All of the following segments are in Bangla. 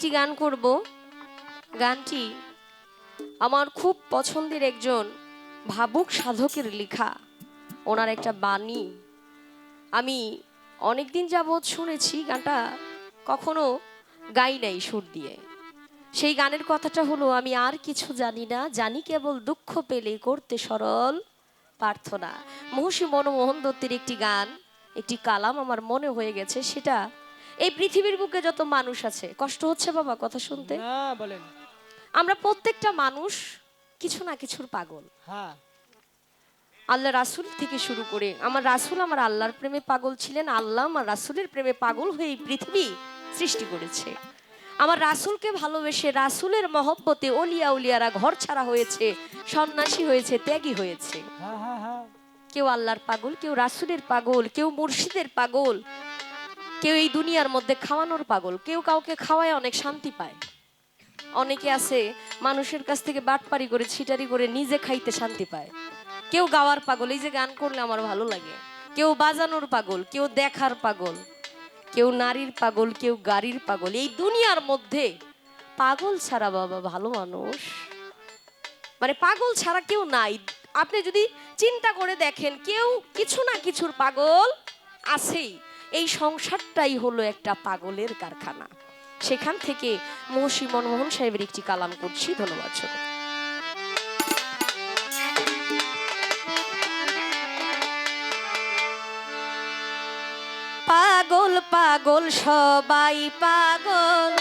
একটি গান করব। গানটি আমার খুব পছন্দের একজন ভাবুক সাধকের লেখা। ওনার একটা বাণী আমি অনেকদিন যাবৎ শুনেছি, গানটা কখনো গাই নাই সুর দিয়ে। সেই গানের কথাটা হলো, আমি আর কিছু জানি না, জানি কেবল দুঃখ পেলে করতে সরল প্রার্থনা। মহর্ষি মনমোহন দত্তের একটি গান, একটি কালাম আমার মনে হয়ে গেছে। সেটা এই পৃথিবীর বুকে যত মানুষ আছে, কষ্ট হচ্ছে বাবা কথা শুনতে? না বলেন। আমরা প্রত্যেকটা মানুষ কিছু না কিছুর পাগল। হ্যাঁ, আল্লাহ রাসূল থেকে শুরু করে আমার রাসূল আমার আল্লাহর প্রেমে পাগল ছিলেন, আল্লাহ আমার রাসূলের প্রেমে পাগল হয়ে এই পৃথিবী সৃষ্টি করেছে। আমার রাসূলকে ভালোবেসে রাসূলের মহব্বতে অলিয়া উলিয়ারা ঘর ছাড়া হয়েছে, সন্ন্যাসী হয়েছে, ত্যাগী হয়েছে। হ্যাঁ, হ্যাঁ, হ্যাঁ। কেউ আল্লাহর পাগল, কেউ রাসূলের পাগল, কেউ মুর্শিদের পাগল, কেউ এই দুনিয়ার মধ্যে খাওয়ানোর পাগল। কেউ কাউকে খাওয়ায় অনেক শান্তি পায়। অনেকে আছে মানুষের কাছ থেকে বাটপারি করে ছিটারি করে নিজে খাইতে শান্তি পায়। কেউ গাওয়ার পাগল, এই যে গান করলে আমার ভালো লাগে। কেউ বাজানোর পাগল, কেউ দেখার পাগল, কেউ নারীর পাগল, কেউ গাড়ির পাগল। এই দুনিয়ার মধ্যে পাগল ছাড়া বাবা ভালো মানুষ, মানে পাগল ছাড়া কেউ নাই। আপনি যদি চিন্তা করে দেখেন, কেউ কিছু না কিছুর পাগল আছেই। এই সংসারটাই হলো একটা পাগলের কারখানা। সেখান থেকে মহর্ষি মনমোহন সাহেবের একটি কালাম করছি। ধন্যবাদ। পাগল পাগল সবাই পাগল,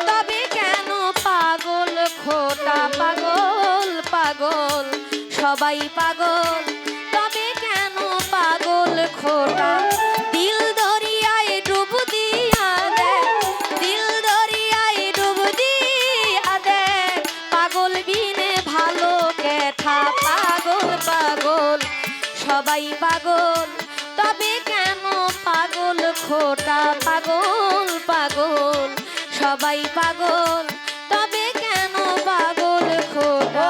তবে কেন পাগল খোটা? পাগল পাগল সবাই পাগল, তবে কেন পাগল খোটা? দিল দরিয়ায় ডুব দিয়া দেয়, দিল দরিয়ায় ডুব দিয়া দেয়, পাগল বিনে ভালো কেঠা? পাগল পাগল সবাই পাগল, তবে কেন পাগল খোটা? পাগল পাগল সবাই পাগল, তবে কেন পাগল খোটা?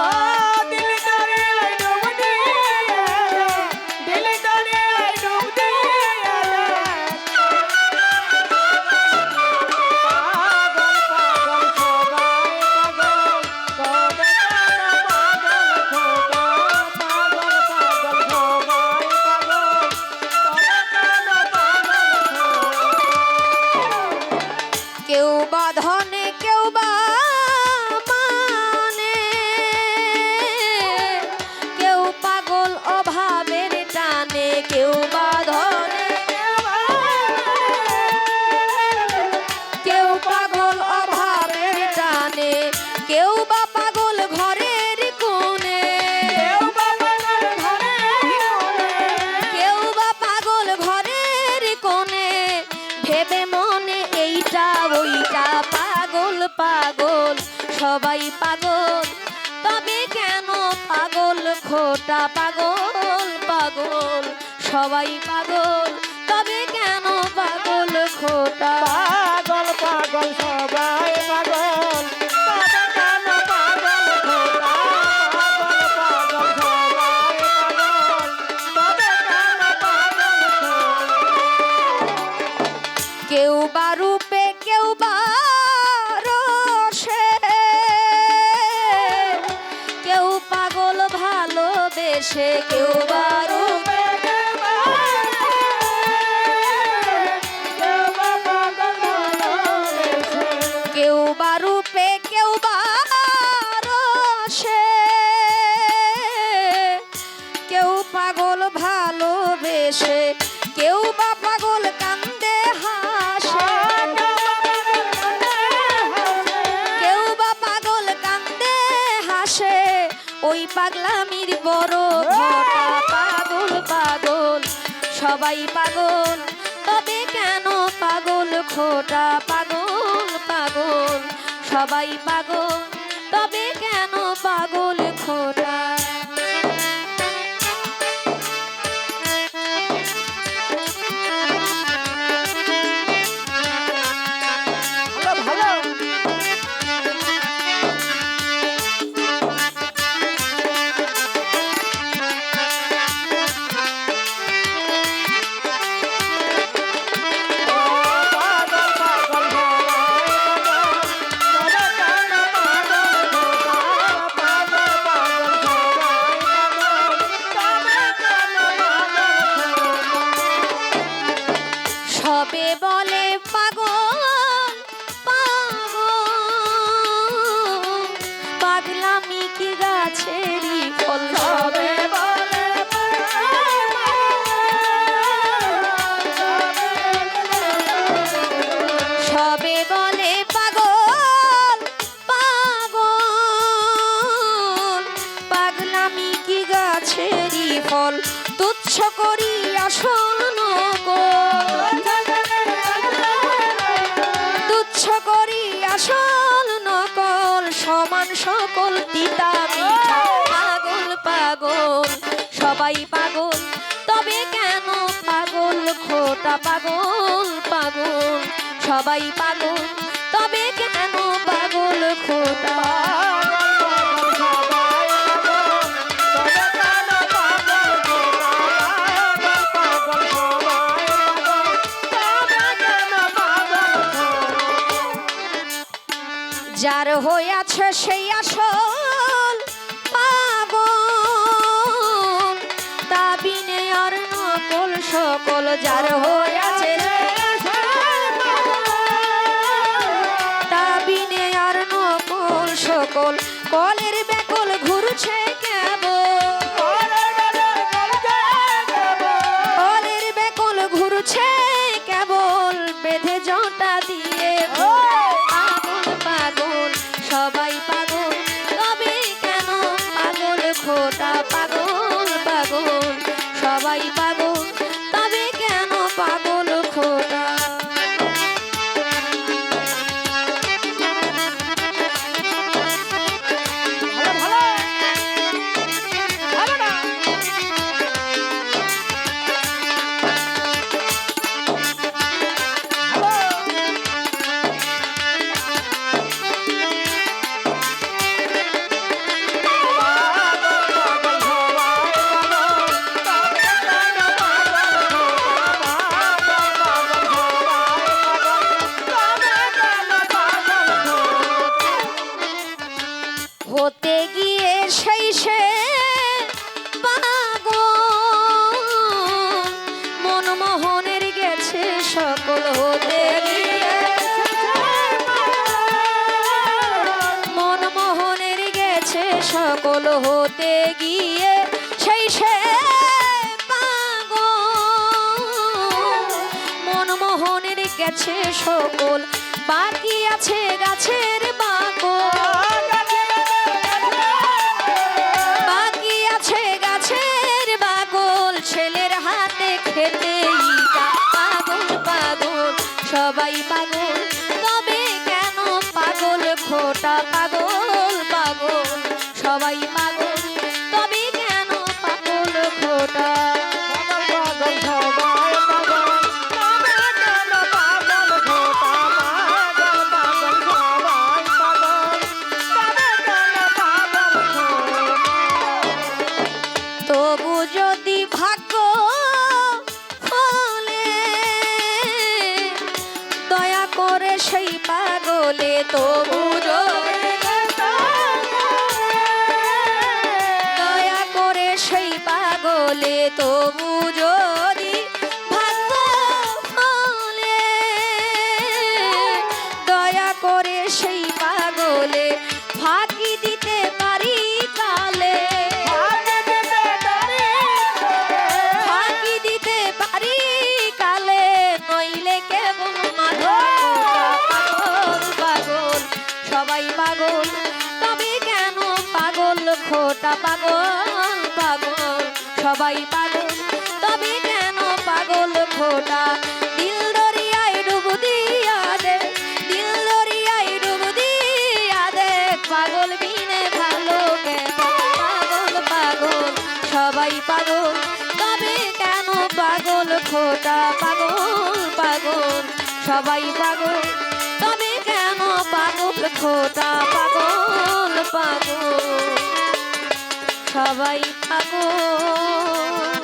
কেউ বা ধনে, কেউ বা মানে, কেউ পাগল অভাবের টানে। কেউ বা ধনে, কেউ পাগল অভাবের টানে, কেউ বা পাগল ঘরের কোণে, কেউ বা পাগল ঘরের কোণে, ভেবে মনে এইটা ওইটা। পাগল পাগল সবাই পাগল, তবে কেন পাগল খোটা? পাগল পাগল সবাই পাগল, তবে কেন পাগল খোটা? পাগল পাগল সবাই পাগল, তবে কেন পাগল খোটা? পাগল পাগল সবাই পাগল, তবে কেন পাগল খোটা? কেউ বা রূপে, কেউ বা রসে, কেউ পাগল ভালোবেসে। কেউ বা রূপে, কেউ বা রূপে, কেউ বা রসে, কেউ পাগল ভালোবেসে, কেউ বা পাগল কান্দে হাসে, কেউ বা পাগল কান্দে হাসে, ওই পাগলামির বড় ঘটা। পাগল পাগল সবাই পাগল, তবে কেন পাগল খোটা? পাগল পাগল সবাই পাগল, তবে কেন পাগল খোটা? সবাই পাগল তবে কেন পাগল খোটা পাগল পাগল সবাই পাগল তবে কেন পাগল খোটা যার হইয়াছে সেই আসল পাগল তা বিনে আর নকল সকল যার হইয়াছে তা বিনে আর নকল সকল কলের বেকল ঘুরছে কেবল কলের বেকল ঘুরছে কেবল বেঁধে জটা দিয়ে পাগল পাগল সবাই পাগল তবে কেন পাগল খোটা পাগল পাগল সবাই পাগল তবে কেন পাগল খোটা হতে গিয়ে সেই সে পাগল মনমোহনের গেছে সকল হতে গিয়ে মনমোহনের গেছে সকল হতে গিয়ে সেই সে পাগল মনমোহনের গেছে সকল বাকি আছে গাছের বাকল বাকি আছে গাছের বাকল ছেলের হাতে খেতে ইটা পাগল পাগল সবাই পাগল তবে কেন পাগল খোটা পাগল পাগল সবাই পাগল তবে কেন পাগল খোটা তবু যদি ভাগ্য ফলে দয়া করে সেই পাগলে তবু দয়া করে সেই পাগলে তবু যদি ভাগ্য ফলে দয়া করে সেই পাগলে ফাঁকি দিতে পারি কালে ফাঁকি দিতে পারি কালে নইলে কেবল পাগল পাগল সবাই পাগল তবে কেন পাগল খোটা পাগল পাগল সবাই পাগল তবে কেন পাগল খোটা দিল দরিয়ায় ডুব দিয়া দে দিল দরিয়ায় ডুব দিয়া দে পাগল বিনে ভালো কেন পাগল পাগল সবাই পাগল তবে কেন পাগল খোটা পাগল পাগল সবাই পাগল তবে কেন পাগল খোটা পাগল পাগল সবাই পাগল